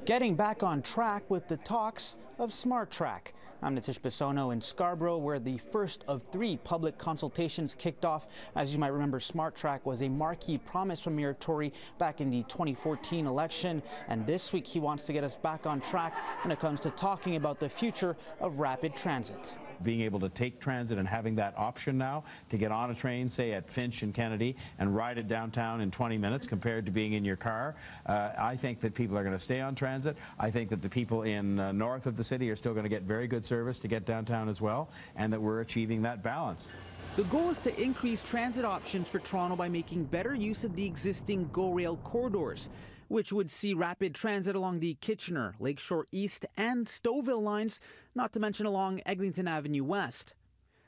Getting back on track with the talks of SmartTrack. I'm Nitish Bissonauth in Scarborough, where the first of 3 public consultations kicked off. As you might remember, SmartTrack was a marquee promise from Mayor Tory back in the 2014 election, and this week he wants to get us back on track when it comes to talking about the future of rapid transit. Being able to take transit and having that option now to get on a train, say at Finch and Kennedy, and ride it downtown in 20 minutes compared to being in your car, I think that people are going to stay on transit. I think that the people in north of the city are still going to get very good service to get downtown as well, and that we're achieving that balance. The goal is to increase transit options for Toronto by making better use of the existing GO Rail corridors, which would see rapid transit along the Kitchener, Lakeshore East and Stouffville lines, not to mention along Eglinton Avenue West.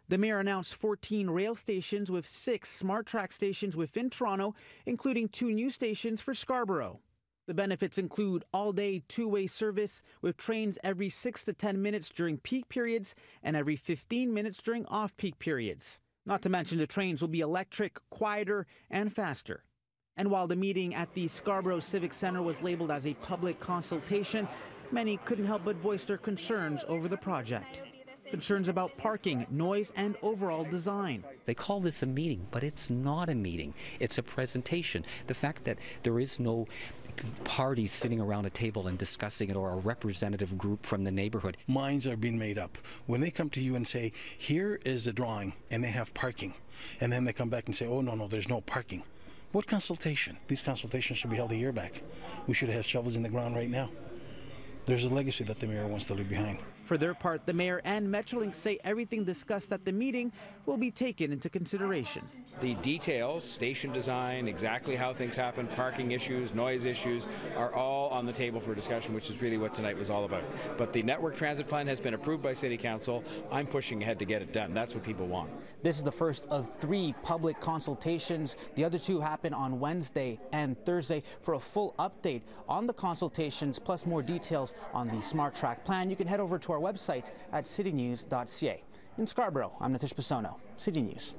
The mayor announced 14 rail stations with 6 SmartTrack stations within Toronto, including 2 new stations for Scarborough. The benefits include all-day two-way service with trains every 6 to 10 minutes during peak periods and every 15 minutes during off-peak periods. Not to mention the trains will be electric, quieter and faster. And while the meeting at the Scarborough Civic Centre was labeled as a public consultation, many couldn't help but voice their concerns over the project. Concerns about parking, noise, and overall design. They call this a meeting, but it's not a meeting. It's a presentation. The fact that there is no parties sitting around a table and discussing it, or a representative group from the neighborhood. Minds are being made up. When they come to you and say, here is a drawing, and they have parking, and then they come back and say, oh, no, there's no parking. What consultation? These consultations should be held a year back. We should have shovels in the ground right now. There's a legacy that the mayor wants to leave behind. For their part, the mayor and Metrolinx say everything discussed at the meeting will be taken into consideration. The details, station design, exactly how things happen, parking issues, noise issues, are all on the table for discussion, which is really what tonight was all about. But the network transit plan has been approved by City Council. I'm pushing ahead to get it done. That's what people want. This is the first of 3 public consultations. The other 2 happen on Wednesday and Thursday. For a full update on the consultations, plus more details on the SmartTrack plan, you can head over to our website at citynews.ca. In Scarborough, I'm Nitish Bissonauth, City News.